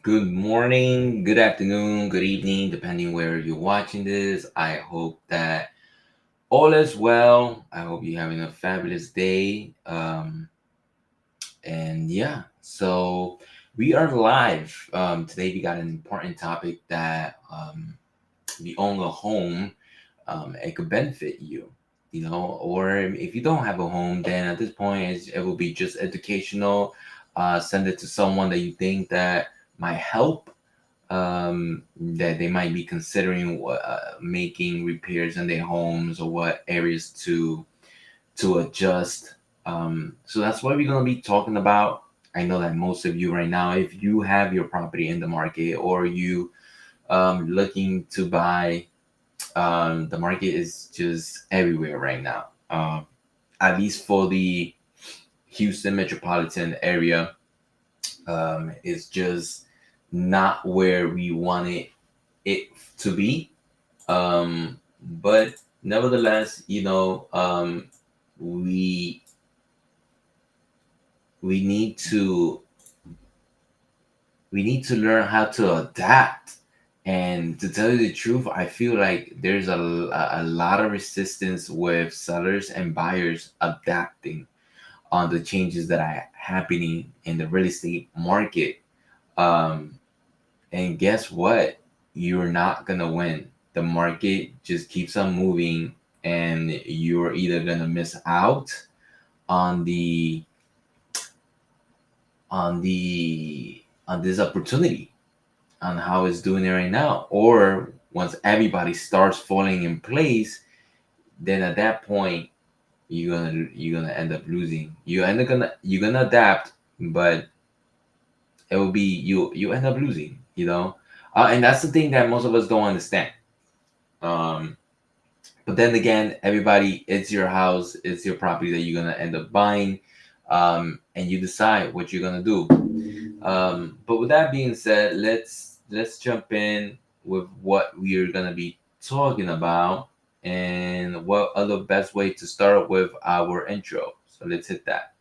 Good morning, good afternoon, good evening, depending where you're watching this. I hope that all is well. I hope you're having a fabulous day. And yeah, so we are live. Today we got an important topic that we own a home. It could benefit you, or if you don't have a home, then at this point it will be just educational. Send it to someone that you think that might help, that they might be considering making repairs in their homes or what areas to adjust. So that's what we're gonna be talking about. I know that most of you right now, if you have your property in the market or you looking to buy, the market is just everywhere right now. At least for the Houston metropolitan area, is just not where we wanted it to be. But nevertheless, we we need to we need to learn how to adapt. And to tell you the truth, I feel like there's a lot of resistance with sellers and buyers adapting on the changes that are happening in the real estate market. Um, And guess what? You're not gonna win. The market just keeps on moving, and you're either gonna miss out on on this opportunity, on how it's doing it right now, or once everybody starts falling in place, then at that point you're gonna end up losing. You're gonna adapt, but it will be you end up losing. And that's the thing that most of us don't understand. Um, but then again, everybody, it's your house, it's your property that you're gonna end up buying, and you decide what you're gonna do. But with that being said, let's jump in with what we're gonna be talking about, and what other best way to start with our intro. So let's hit that.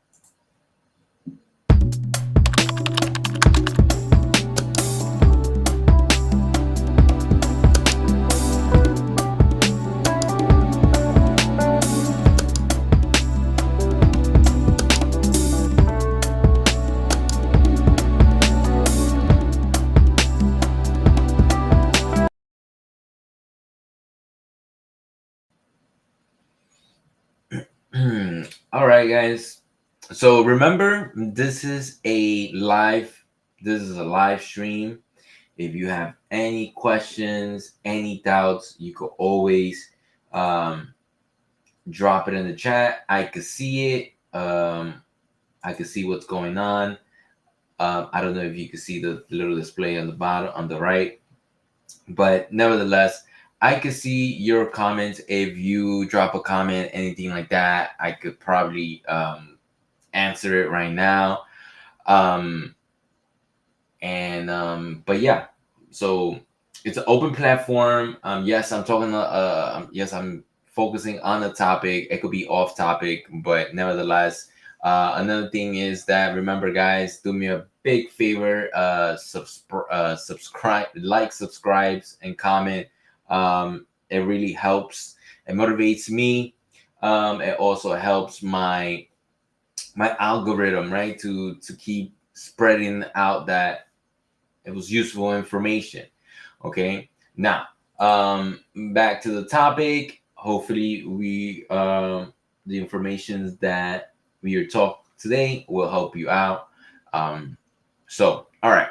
All right, guys. So remember, this is a live stream. If you have any questions, any doubts, you could always um, drop it in the chat. I could see it. I could see what's going on. I don't know if you can see the little display on the bottom, on the right, but nevertheless, I could see your comments. If you drop a comment, anything like that, I could probably answer it right now. Um, but yeah, so it's an open platform. Yes, I'm talking. Yes, I'm focusing on a topic. It could be off topic, but nevertheless, another thing is that, remember, guys, do me a big favor. Subscribe, like, subscribes, and comment. It really helps. It motivates me. It also helps my algorithm, right, to keep spreading out that it was useful information. Okay. Now, back to the topic. Hopefully, the information that we are talk today will help you out. All right,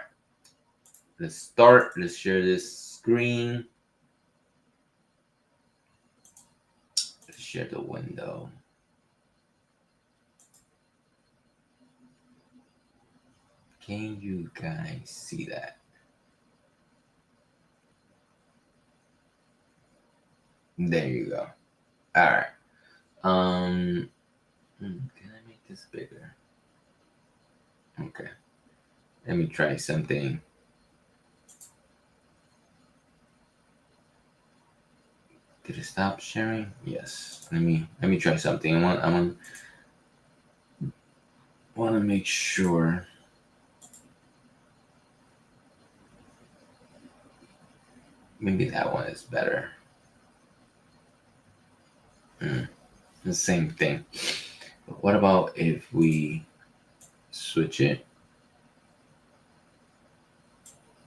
let's start. Let's share this screen. Let's share the window. Can you guys see that? There you go. All right. Can I make this bigger? Okay. Let me try something. Did it stop sharing? Yes. Let me try something. I want to make sure. Maybe that one is better. The same thing. But what about if we switch it?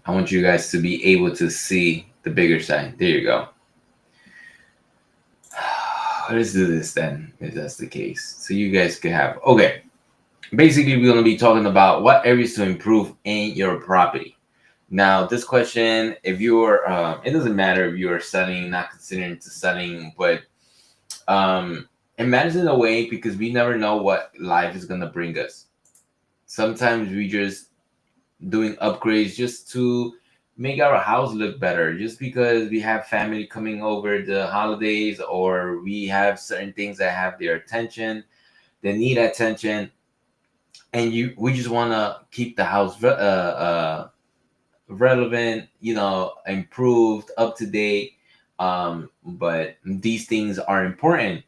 I want you guys to be able to see the bigger side. There you go. Let's do this then, if that's the case. So you guys can have, okay. Basically, we're going to be talking about what areas to improve in your property. Now, this question, if you're, it doesn't matter if you're selling, not considering to selling, but it matters in a way because we never know what life is going to bring us. Sometimes we just doing upgrades just to make our house look better, just because we have family coming over the holidays, or we have certain things that have their attention, they need attention, and we just want to keep the house relevant, improved, up to date. But these things are important.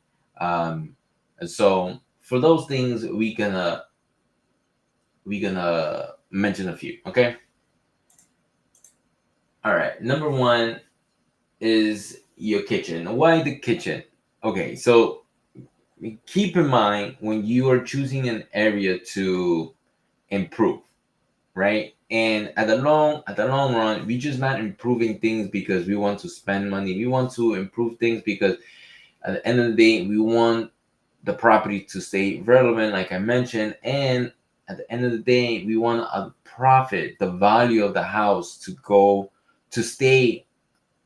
So for those things, we gonna mention a few. Okay. All right. Number one is your kitchen. Why the kitchen? Okay, so keep in mind when you are choosing an area to improve, right? And at the long run, we just not improving things because we want to spend money. We want to improve things because at the end of the day, we want the property to stay relevant, like I mentioned, and at the end of the day, we want a profit, the value of the house to stay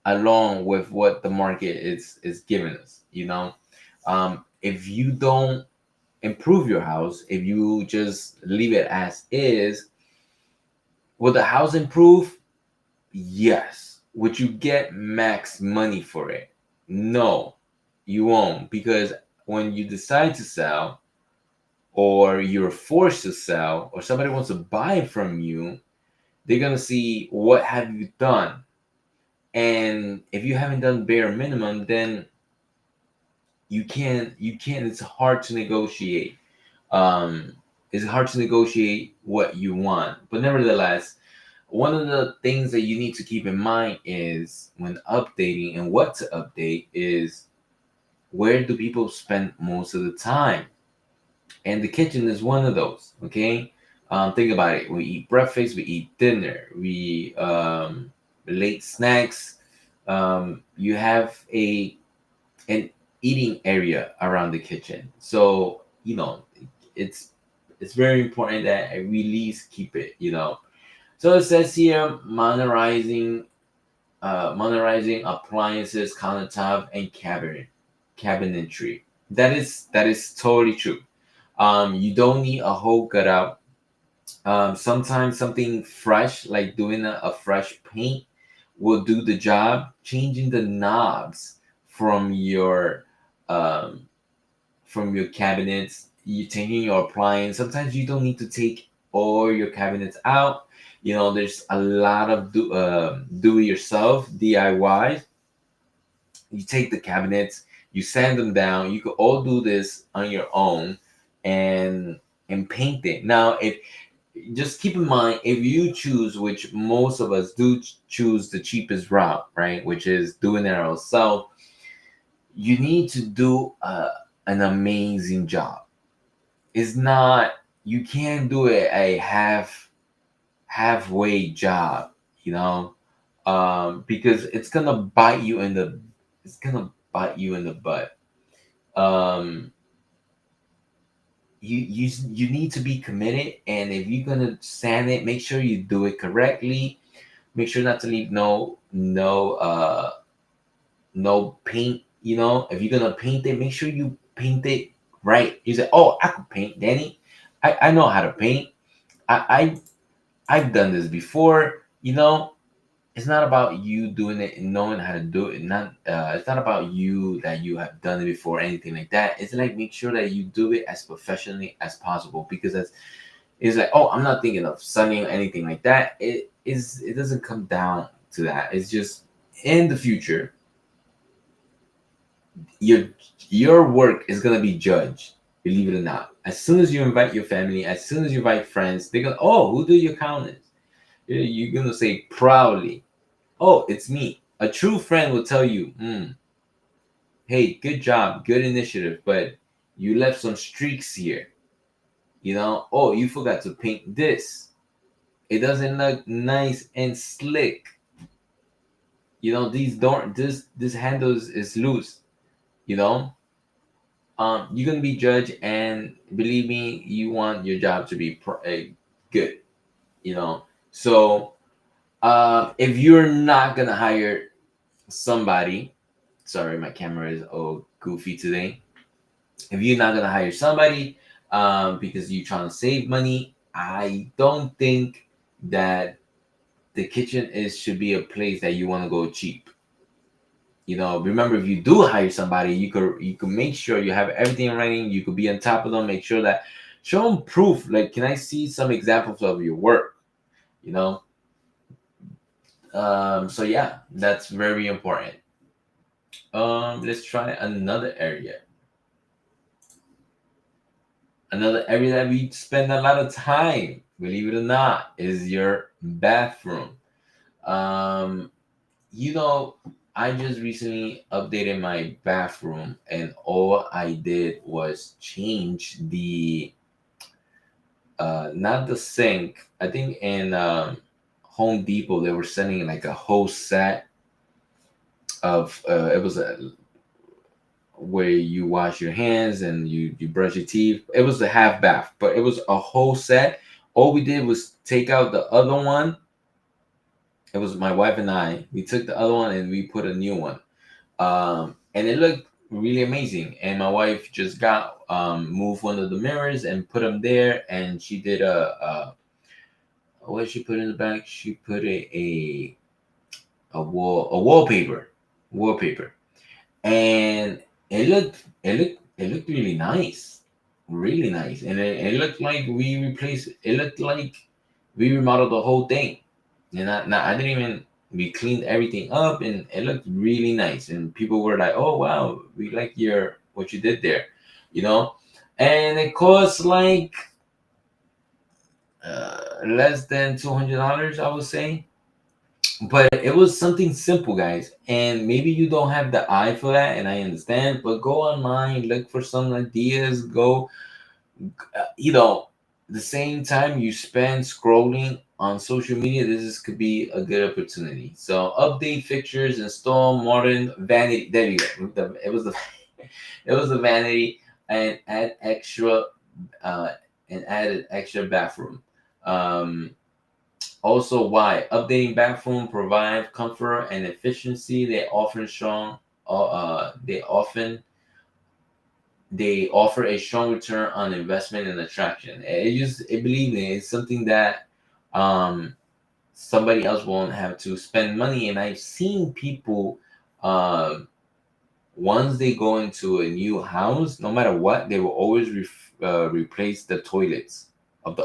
along with what the market is giving us. If you don't improve your house, if you just leave it as is, will the house improve? Yes. Would you get max money for it? No, you won't, because when you decide to sell, or you're forced to sell, or somebody wants to buy from you, they're gonna see what have you done. And if you haven't done bare minimum, then you can't it's hard to negotiate. It's hard to negotiate what you want. But nevertheless, one of the things that you need to keep in mind is when updating, and what to update is, where do people spend most of the time? And the kitchen is one of those. Okay. Think about it. We eat breakfast, we eat dinner, we late snacks. You have an eating area around the kitchen. So, it's it's very important that I really keep it. So it says here, modernizing appliances, countertop, and cabinetry. That is totally true. You don't need a whole cutout. Sometimes something fresh, like doing a fresh paint, will do the job. Changing the knobs from your um, cabinets, you taking your appliance. Sometimes you don't need to take all your cabinets out. There's a lot of do it yourself DIY. You take the cabinets, you sand them down. You could all do this on your own, and paint it. Now, if just keep in mind, if you choose, which most of us do, choose the cheapest route, right, which is doing it ourselves, you need to do an amazing job. It's not, you can't do it a halfway job, because it's gonna bite you in the butt. Um, you need to be committed, and if you're gonna sand it, make sure you do it correctly. Make sure not to leave no paint. If you're gonna paint it, make sure you paint it right. You say, "Oh, I could paint, Danny. I know how to paint. I I've done this before." It's not about you doing it and knowing how to do it. It's not about you that you have done it before, or anything like that. It's like, make sure that you do it as professionally as possible, because it's like, oh, I'm not thinking of selling or anything like that. It doesn't come down to that. It's just, in the future, your your work is gonna be judged. Believe it or not, as soon as you invite your family, as soon as you invite friends, they're gonna, oh, who do your accountants? You're gonna say proudly, oh, it's me. A true friend will tell you, hey, good job, good initiative, but you left some streaks here. Oh, you forgot to paint this. It doesn't look nice and slick. These don't this handle is loose. You know, you're gonna be judged, and believe me, you want your job to be good. So if you're not gonna hire somebody, sorry, my camera is all goofy today. If you're not gonna hire somebody because you're trying to save money, I don't think that the kitchen should be a place that you want to go cheap. Remember, if you do hire somebody, you could make sure you have everything in writing. You could be on top of them. Make sure that show them proof. Like, can I see some examples of your work? You know. So yeah, that's very important. Let's try another area. Another area that we spend a lot of time, believe it or not, is your bathroom. Um, you know, I just recently updated my bathroom, and all I did was change the not the sink. I think in Home Depot they were selling like a whole set of it was where you wash your hands and you brush your teeth. It was a half bath, but it was a whole set. All we did was take out the other one. It was my wife and I. We took the other one and we put a new one. And it looked really amazing. And my wife just got moved one of the mirrors and put them there. And she did what did she put in the back? She put a wallpaper, and it looked really nice, and it looked like we replaced. It looked like we remodeled the whole thing, and I didn't even. We cleaned everything up, and it looked really nice. And people were like, "Oh wow, we like what you did there," you know. And it cost like less than $200, I would say. But it was something simple, guys. And maybe you don't have the eye for that, and I understand. But go online, look for some ideas. Go, you know, the same time you spend scrolling on social media, could be a good opportunity. So update fixtures, install modern vanity. There you go. It was the vanity, and uh, add an extra bathroom. Um, Also, why updating bathroom provide comfort and efficiency. They offer a strong return on investment and attraction. Believe me, it's something that um, somebody else won't have to spend money. And I've seen people, um, once they go into a new house, no matter what, they will always replace the toilets of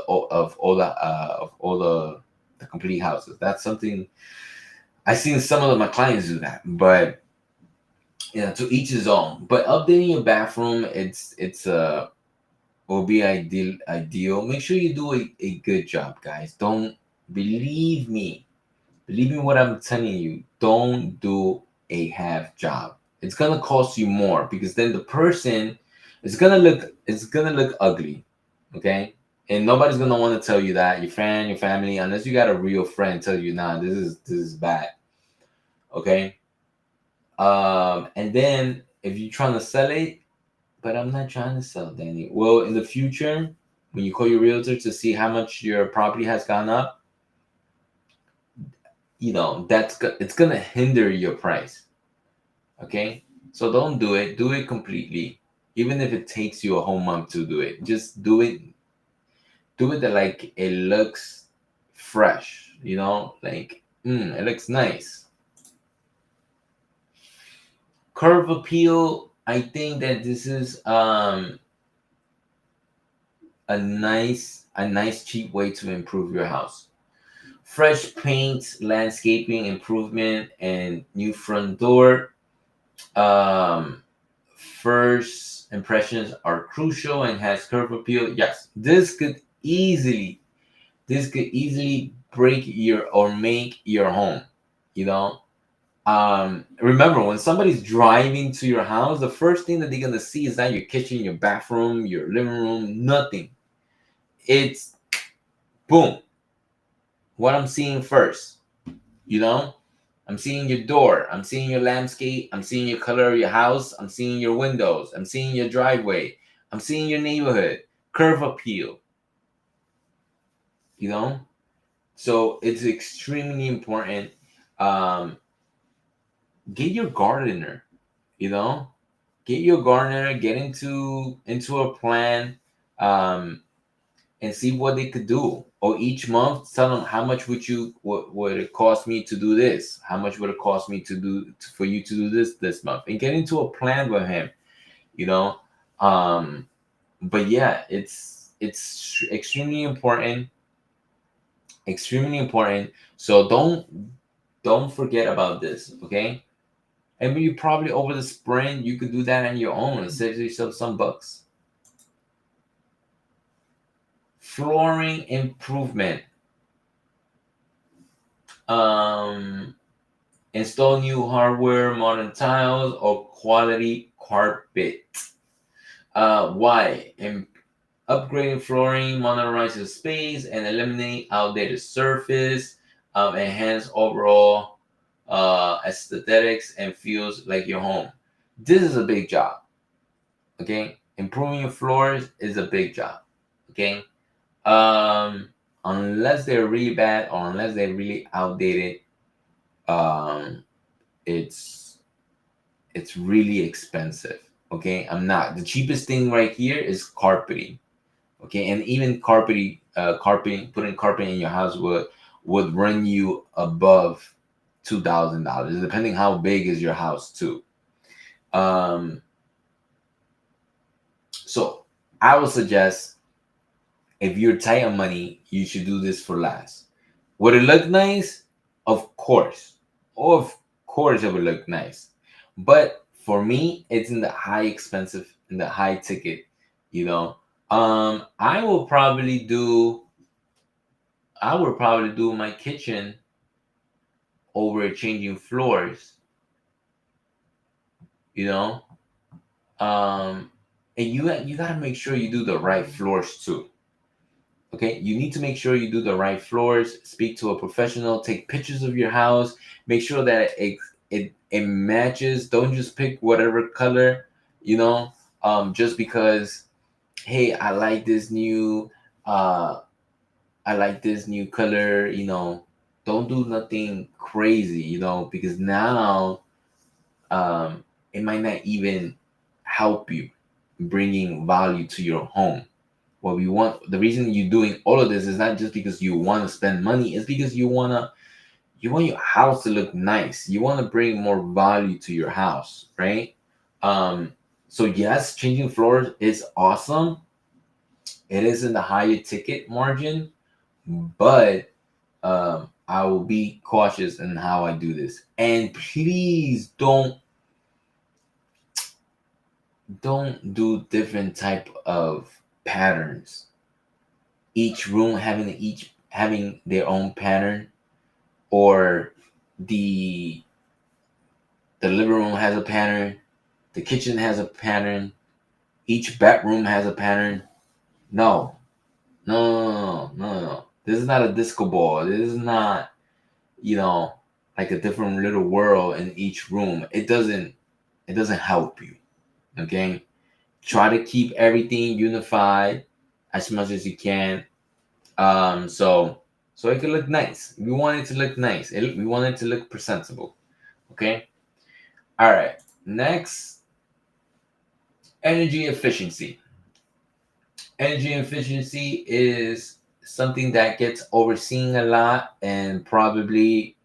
all the complete houses. That's something I've seen some of my clients do that, but to each his own. But updating your bathroom, it's will be ideal. Make sure you do a good job, guys. Don't believe me. Believe me what I'm telling you. Don't do a half job. It's gonna cost you more because then the person it's gonna look ugly. Okay? And nobody's gonna want to tell you that, your friend, your family, unless you got a real friend tell you, nah, this is bad. Okay? And then if you're trying to sell it, but I'm not trying to sell, Danny. Well, in the future, when you call your realtor to see how much your property has gone up, it's gonna hinder your price. Okay, so don't do it. Do it completely, even if it takes you a whole month to do it. Just do it. Do it that like it looks fresh. Like it looks nice. Curve appeal. I think that this is a nice cheap way to improve your house. Fresh paint, landscaping improvement, and new front door. Um, First impressions are crucial and has curb appeal. Yes, this could easily break your or make your home. You know, Remember, when somebody's driving to your house, the first thing that they're gonna see is not your kitchen, your bathroom, your living room, nothing. It's boom, what I'm seeing first, you know? I'm seeing your door, I'm seeing your landscape, I'm seeing your color of your house, I'm seeing your windows, I'm seeing your driveway, I'm seeing your neighborhood, curb appeal, you know? So it's extremely important. Um, get your gardener, you know? Get your gardener, get into a plan, um, and see what they could do. Or each month, tell them how much would it cost me to do this? How much would it cost me for you to do this month? And get into a plan with him, you know. Um, but yeah, it's extremely important, extremely important. So don't forget about this, okay? And you probably over the spring you could do that on your own and save yourself some bucks. Flooring improvement. Um, Install new hardware, modern tiles, or quality carpet. Why? Upgrading flooring modernizes space and eliminate outdated surface, enhance overall aesthetics, and feels like your home. This is a big job. Okay, improving your floors is a big job. Okay, um, unless they're really bad or unless they're really outdated, um, it's it's really expensive. Okay, I'm not the cheapest thing right here is carpeting. Okay, and even carpeting, putting carpet in your house would run you above $2,000, depending how big is your house too. Um, so I would suggest if you're tight on money, you should do this for last. Would it look nice? Of course. Of course it would look nice. But for me, it's in the high expensive, in the high ticket, you know. I will probably do I would probably do my kitchen over changing floors, you know. And you gotta make sure you do the right floors too. Okay, you need to make sure you do the right floors. Speak to a professional. Take pictures of your house. Make sure that it matches. Don't just pick whatever color, you know. Just because, hey, uh, I like this new color. You know, don't do nothing crazy. You know, because now, it might not even help you bringing value to your home. What we want, the reason you're doing all of this is not just because you want to spend money, it's because you want your house to look nice. You want to bring more value to your house, right? um so yes, changing floors is awesome. It is in the higher ticket margin, but I will be cautious in how I do this. And please don't do different type of patterns, each having their own pattern, or the the living room has a pattern, the kitchen has a pattern, each bedroom has a pattern. No, no. This is not a disco ball. This is not, you know, like a different little world in each room. It doesn't help you. Okay? Try to keep everything unified as much as you can. So it can look nice. We want it to look nice. We want it to look presentable. Okay. All right. Next, energy efficiency. Energy efficiency is something that gets overseen a lot and probably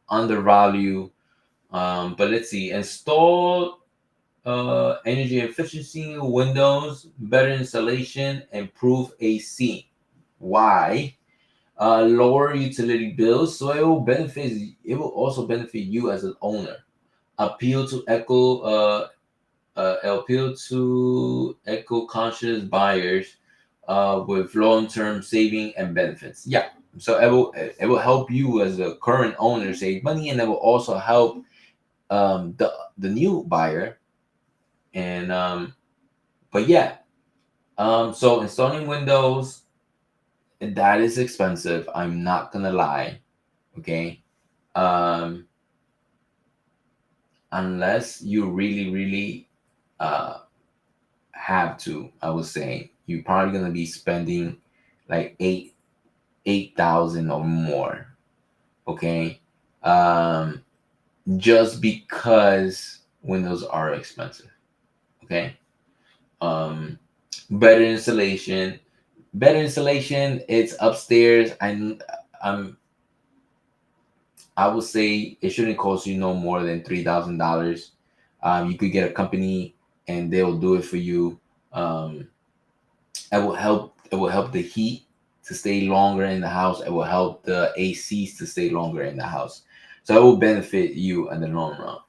undervalued. But let's see. Install energy efficiency windows, better insulation, improve AC. Why? Lower utility bills, so it will also benefit you as an owner. Appeal to eco conscious buyers with long term saving and benefits. Yeah, so it will help you as a current owner save money, and it will also help the new buyer. And but yeah, so installing windows, that is expensive. I'm not gonna lie. Okay. Um, unless you really uh have to, I would say you're probably gonna be spending like 8,000 or more. Okay. Um, just because windows are expensive. Okay. Um, better insulation. Better insulation. It's upstairs. I would say it shouldn't cost you no more than $3,000. You could get a company and they'll do it for you. Um, it will help. It will help the heat to stay longer in the house. It will help the ACs to stay longer in the house. So it will benefit you in the long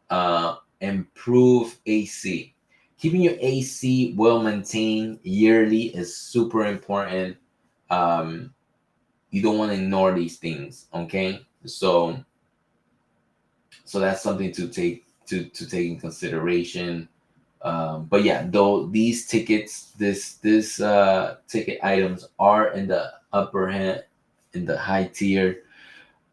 run. Improve AC. Keeping your AC well maintained yearly is super important. Um, you don't want to ignore these things. Okay, so that's something to take in consideration. But yeah, though these tickets, this ticket items are in the upper hand, in the high tier.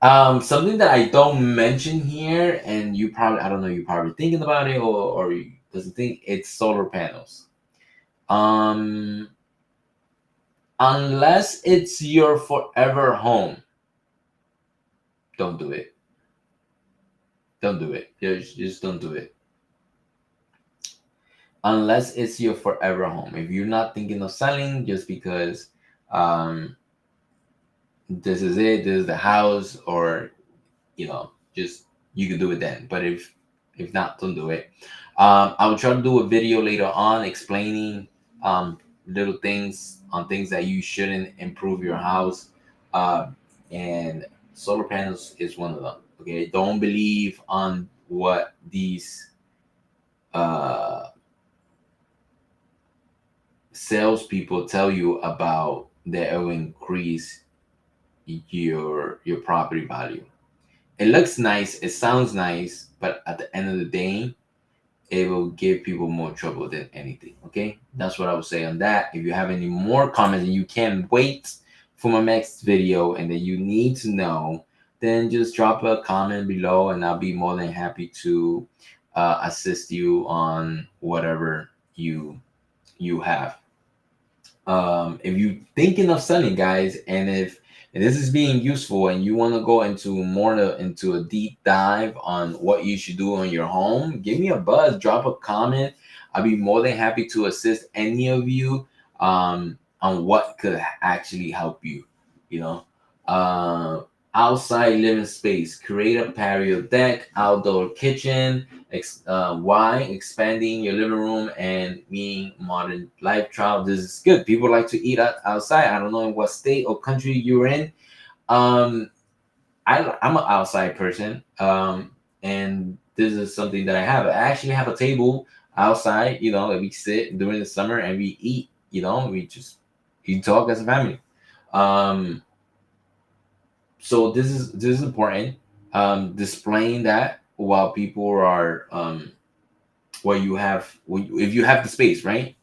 Something that I don't mention here, and you probably, I don't know, you're probably thinking about it, or you doesn't think, it's solar panels. Um, unless it's your forever home, don't do it. Don't do it. Just don't do it. Unless it's your forever home. If you're not thinking of selling just because um, this is it, this is the house, or just you could do it then. But if not, don't do it. I will try to do a video later on explaining little things on things that you shouldn't improve your house, uh, and solar panels is one of them. Okay, don't believe on what these uh, salespeople tell you about that it will increase your property value. It looks nice, it sounds nice, but at the end of the day, it will give people more trouble than anything. Okay, that's what I would say on that. If you have any more comments and you can't wait for my next video and that you need to know, then just drop a comment below and I'll be more than happy to assist you on whatever you have. If you're thinking of selling, guys, and this is being useful and you want to go into into a deep dive on what you should do on your home, give me a buzz, drop a comment. I'll be more than happy to assist any of you on what could actually help you. You know, uh, outside living space, create a patio deck, outdoor kitchen. Why expanding your living room and meeting modern lifestyle? This is good. People like to eat outside. I don't know in what state or country you're in. Um, I'm an outside person, and this is something that I have. I actually have a table outside. And we sit during the summer and we eat. We talk as a family. Um, so this is important. Displaying that while people are where you have if you have the space, right?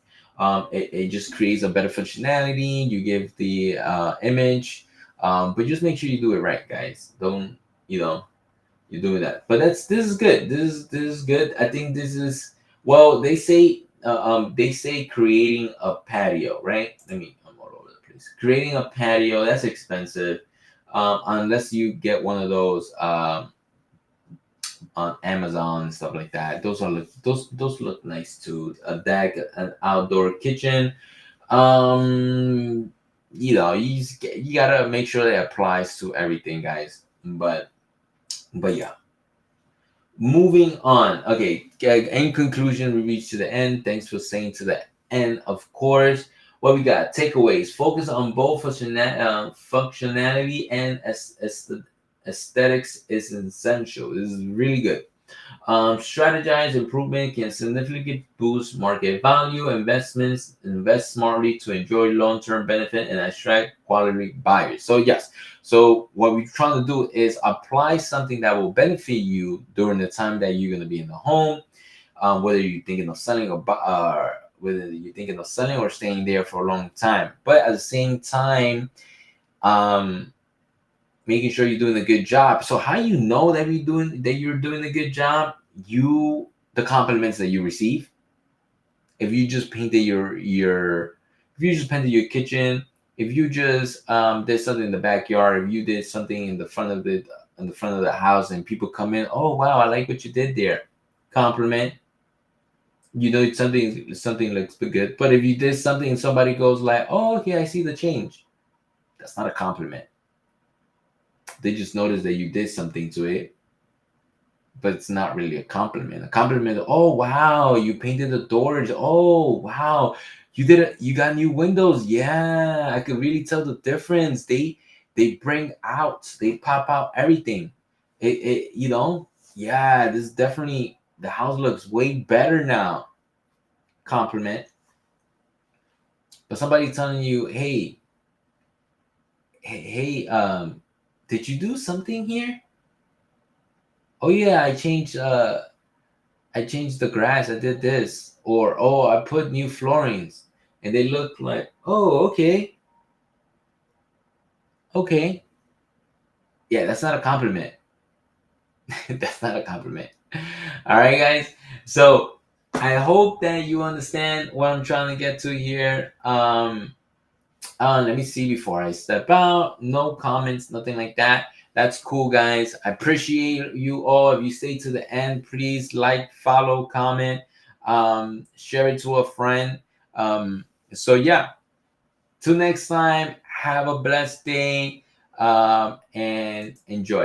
It just creates a better functionality. You give the image, but just make sure you do it right, guys. Don't you know you're doing that. But this is good. This is good. I think this is, well, they say creating a patio, right? I'm all over the place. Creating a patio, that's expensive, unless you get one of those on Amazon and stuff like that. Those look nice too. A deck, an outdoor kitchen. You gotta make sure that it applies to everything, guys. But yeah, moving on. Okay, in conclusion, we reached to the end. Thanks for staying to the end. Of course, what we got? Takeaways. Focus on both functionality and aesthetics is essential. This is really good. Strategize improvement can significantly boost market value. Invest smartly to enjoy long-term benefit and attract quality buyers. So yes, so what we're trying to do is apply something that will benefit you during the time that you're going to be in the home, whether you're thinking of selling whether you're thinking of selling or staying there for a long time. But at the same time, um, making sure you're doing a good job. So how you know that you're doing a good job? The compliments that you receive. If you just painted if you just painted your kitchen, if you just did something in the backyard, if you did something in the front of the house, and people come in, oh wow, I like what you did there. Compliment. You know something looks good. But if you did something and somebody goes like, oh okay, I see the change, that's not a compliment. They just noticed that you did something to it, but it's not really a compliment. A compliment, oh wow, you painted the doors. Oh wow, you did it. You got new windows. Yeah, I could really tell the difference. They pop out everything. Yeah, this definitely the house looks way better now. Compliment. But somebody telling you, hey, did you do something here? Oh yeah, I changed the grass, I did this, or oh, I put new floorings, and they look like, oh, okay, okay, yeah, that's not a compliment. That's not a compliment. All right, guys. So I hope that you understand what I'm trying to get to here. Let me see before I step out. No comments, nothing like that. That's cool, guys. I appreciate you all. If you stay to the end, please like, follow, comment, share it to a friend. So yeah, till next time. Have a blessed day, and enjoy.